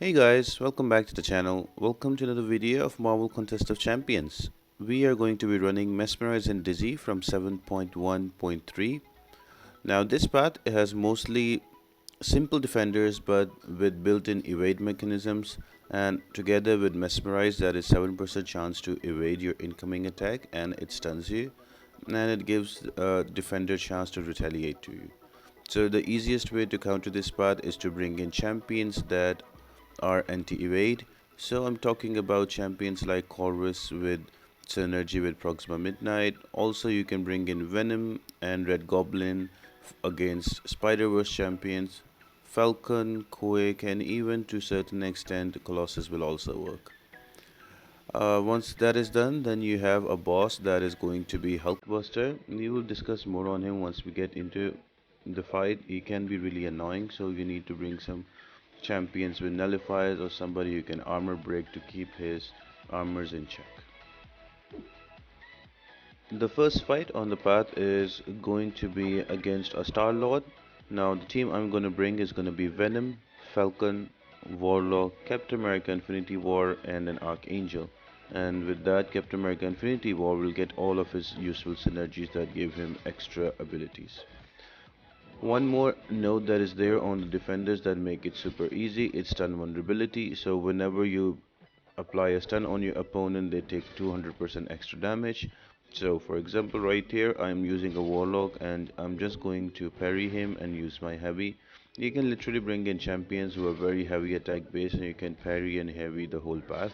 Hey guys, welcome back to the channel. Welcome to another video of Marvel Contest of Champions. We are going to be running Mesmerize Dizzy from 7.1.3. Now this path has mostly simple defenders but with built-in evade mechanisms, and together with Mesmerize, that is 7% chance to evade your incoming attack and it stuns you, and it gives a defender chance to retaliate to you. So the easiest way to counter this path is to bring in champions that are anti-evade. So I'm talking about champions like Corvus with synergy with Proxima Midnight. Also you can bring in Venom and Red Goblin against Spider-Verse champions. Falcon, Quake, and even to a certain extent Colossus will also work. Once that is done, then you have a boss that is going to be Hulkbuster. We will discuss more on him once we get into the fight. He can be really annoying, so you need to bring some champions with nullifiers or somebody who can armor break to keep his armors in check. The first fight on the path is going to be against a Starlord. Now the team I'm going to bring is going to be Venom, Falcon, Warlock, Captain America Infinity War, and an Archangel. And with that, Captain America Infinity War will get all of his useful synergies that give him extra abilities. One more note that is there on the defenders that make it super easy, it's stun vulnerability. So whenever you apply a stun on your opponent, they take 200% extra damage. So for example, right here I'm using a warlock and I'm just going to parry him and use my heavy. You can literally bring in champions who are very heavy attack based and you can parry and heavy the whole path.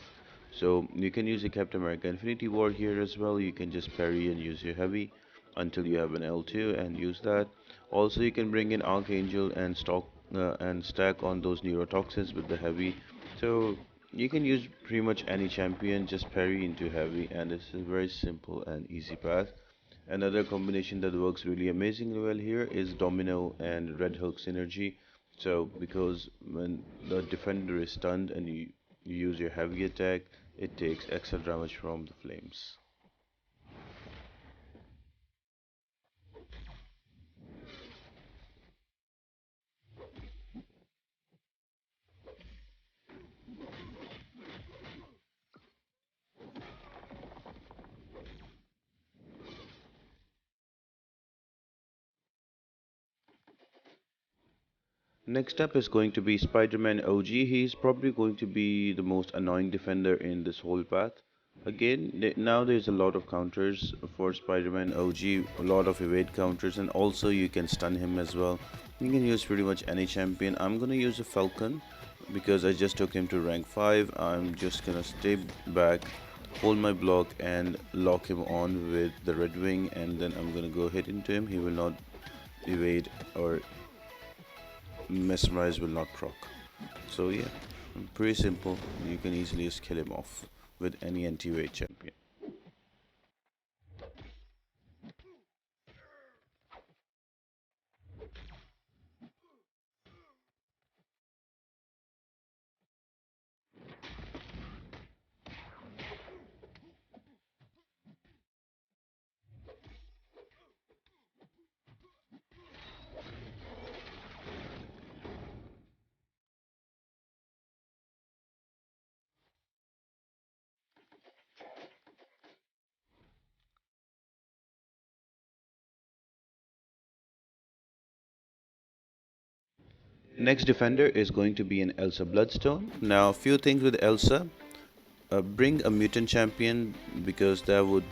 So you can use a Captain America Infinity War here as well. You can just parry and use your heavy until you have an L2 and use that. Also you can bring in Archangel and stack on those neurotoxins with the heavy. So you can use pretty much any champion, just parry into heavy, and it's a very simple and easy path. Another combination that works really amazingly well here is Domino and Red Hulk synergy. So because when the defender is stunned and you use your heavy attack, it takes extra damage from the flames. Next up is going to be Spiderman OG. He's probably going to be the most annoying defender in this whole path. Again, now there's a lot of counters for Spiderman OG, a lot of evade counters, and also you can stun him as well. You can use pretty much any champion. I'm gonna use a Falcon because I just took him to rank 5. I'm just gonna stay back, hold my block, and lock him on with the Red Wing, and then I'm gonna go hit into him. He will not evade or Mesmerize will not proc. So yeah, pretty simple. You can easily just kill him off with any anti-weight champion. Next defender is going to be an Elsa Bloodstone. Now, a few things with Elsa. Bring a mutant champion because that would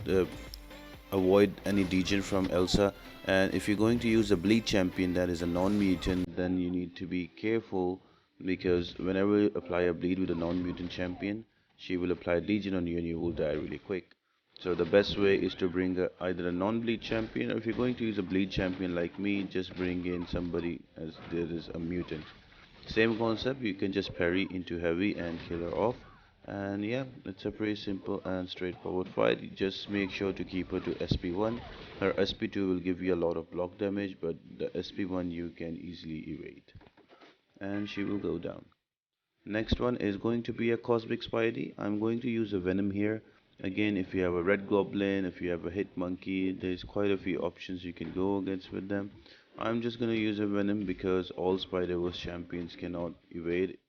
avoid any degen from Elsa. And if you're going to use a bleed champion that is a non-mutant, then you need to be careful because whenever you apply a bleed with a non-mutant champion, she will apply degen on you and you will die really quick. So the best way is to bring either a non-bleed champion, or if you're going to use a bleed champion like me, just bring in somebody as there is a mutant. Same concept, you can just parry into heavy and kill her off. And yeah, it's a pretty simple and straightforward fight. Just make sure to keep her to SP1. Her SP2 will give you a lot of block damage, but the SP1 you can easily evade. And she will go down. Next one is going to be a Cosmic Spidey. I'm going to use a Venom here. Again, if you have a Red Goblin, if you have a Hit Monkey, there's quite a few options you can go against with them. I'm just going to use a Venom because all Spider-Verse champions cannot evade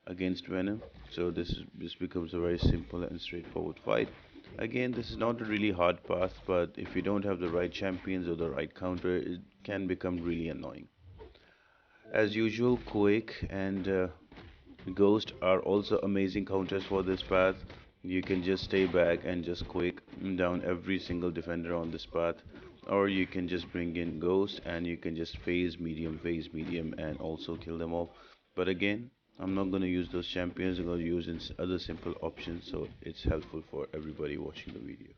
against Venom. So this becomes a very simple and straightforward fight. Again, this is not a really hard path, but if you don't have the right champions or the right counter, it can become really annoying. As usual, Quake and Ghost are also amazing counters for this path. You can just stay back and just Quake down every single defender on this path, or you can just bring in Ghost and you can just phase medium, and also kill them off. But again, I'm not going to use those champions. I'm going to use other simple options, so it's helpful for everybody watching the video.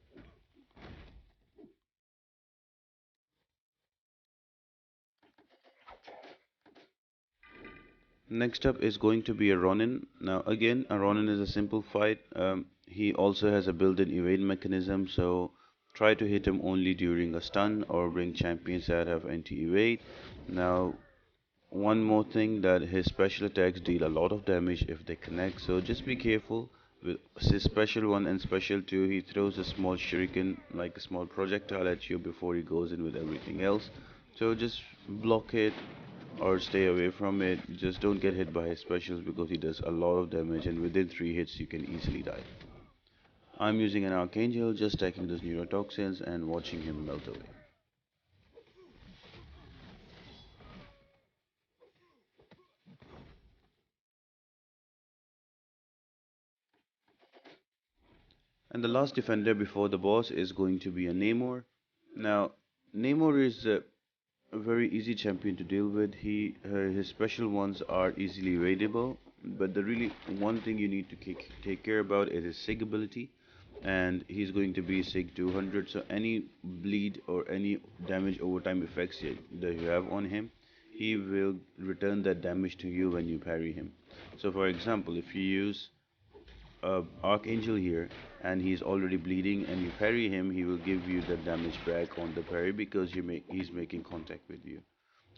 Next up is going to be a Ronin. Now again, a Ronin is a simple fight. He also has a built-in evade mechanism, so try to hit him only during a stun or bring champions that have anti-evade. Now one more thing, that his special attacks deal a lot of damage if they connect, so just be careful. With his special 1 and special 2, he throws a small shuriken, like a small projectile at you before he goes in with everything else. So just block it or stay away from it. Just don't get hit by his specials because he does a lot of damage, and within 3 hits you can easily die. I'm using an Archangel, just stacking those neurotoxins and watching him melt away. And the last defender before the boss is going to be a Namor. Now, Namor is a very easy champion to deal with. His special ones are easily evadable, but the really one thing you need to take care about is his sig ability, and he's going to be sig 200. So any bleed or any damage over time effects that you have on him, he will return that damage to you when you parry him. So for example, if you use Archangel here and he's already bleeding and you parry him, he will give you the damage back on the parry because he's making contact with you.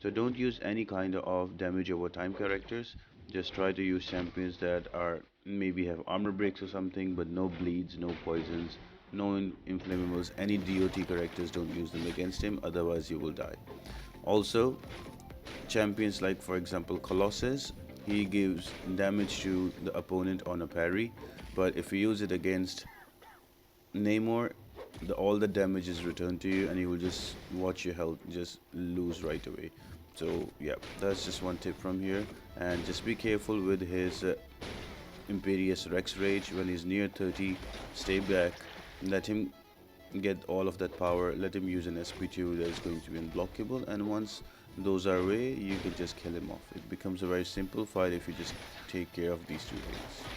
So don't use any kind of damage over time characters. Just try to use champions that are maybe have armor breaks or something, but no bleeds, no poisons, no inflammables. Any DOT characters, don't use them against him, otherwise you will die. Also, champions like for example Colossus, he gives damage to the opponent on a parry, but if you use it against Namor, all the damage is returned to you and you will just watch your health just lose right away. So yeah, that's just one tip from here, and just be careful with his Imperious Rex Rage. When he's near 30, stay back, let him get all of that power, let him use an SP2 that is going to be unblockable, and once those are away, you can just kill him off. It becomes a very simple fight if you just take care of these two things.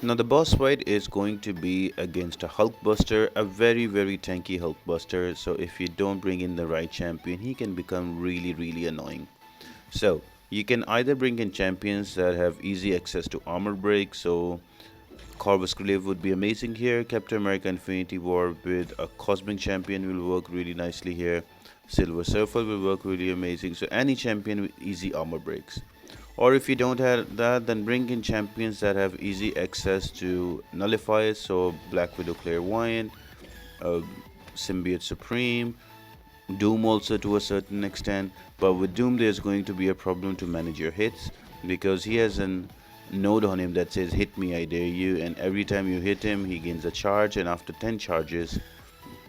Now the boss fight is going to be against a Hulkbuster, a very tanky Hulkbuster. So if you don't bring in the right champion, he can become really annoying. So you can either bring in champions that have easy access to armor break. So Corvus Glaive would be amazing here. Captain America Infinity War with a Cosmic Champion will work really nicely here. Silver Surfer will work really amazing. So any champion with easy armor breaks. Or if you don't have that, then bring in champions that have easy access to nullifiers. So Black Widow Clairvoyant, uh, Symbiote Supreme, Doom also to a certain extent. But with Doom, there's going to be a problem to manage your hits because he has an node on him that says hit me, I dare you, and every time you hit him he gains a charge, and after 10 charges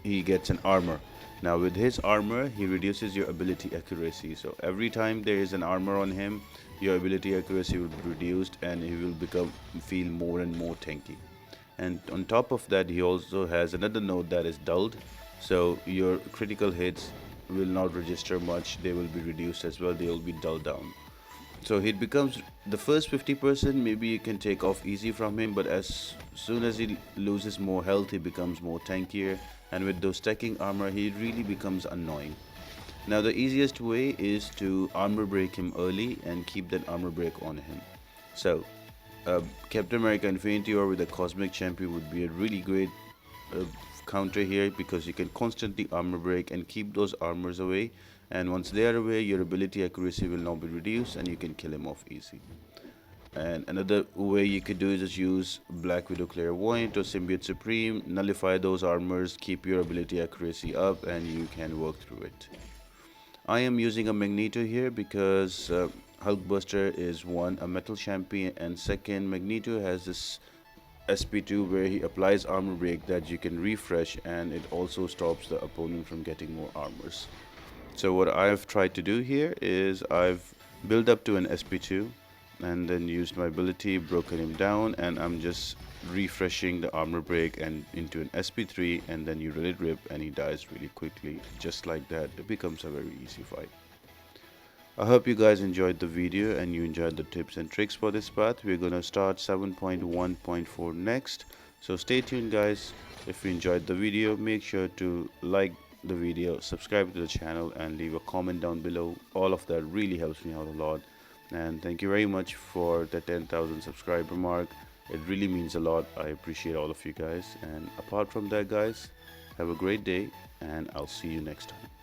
he gets an armor. Now with his armor he reduces your ability accuracy, so every time there is an armor on him your ability accuracy will be reduced and he will feel more and more tanky. And on top of that he also has another node that is dulled, so your critical hits will not register much, they will be reduced as well, they will be dulled down. So he becomes the first 50%, maybe you can take off easy from him, but as soon as he loses more health he becomes more tankier, and with those stacking armor he really becomes annoying. Now the easiest way is to armor break him early and keep that armor break on him. So Captain America Infinity War with a Cosmic Champion would be a really great uh, counter here because you can constantly armor break and keep those armors away, and once they are away, your ability accuracy will now be reduced and you can kill him off easy. And another way you could do is just use Black Widow Clairvoyant or Symbiote Supreme, nullify those armors, keep your ability accuracy up, and you can work through it. I am using a Magneto here because Hulkbuster is one, a metal champion, and second, Magneto has this SP2 where he applies armor break that you can refresh, and it also stops the opponent from getting more armors. So what I've tried to do here is I've built up to an SP2 and then used my ability, broken him down, and I'm just refreshing the armor break and into an SP3, and then you let it rip and he dies really quickly. Just like that, it becomes a very easy fight. I hope you guys enjoyed the video and you enjoyed the tips and tricks for this path. We're gonna start 7.1.4 next, so stay tuned guys. If you enjoyed the video, make sure to like the video, subscribe to the channel, and leave a comment down below. All of that really helps me out a lot, and thank you very much for the 10,000 subscriber mark. It really means a lot. I appreciate all of you guys, and apart from that guys, have a great day and I'll see you next time.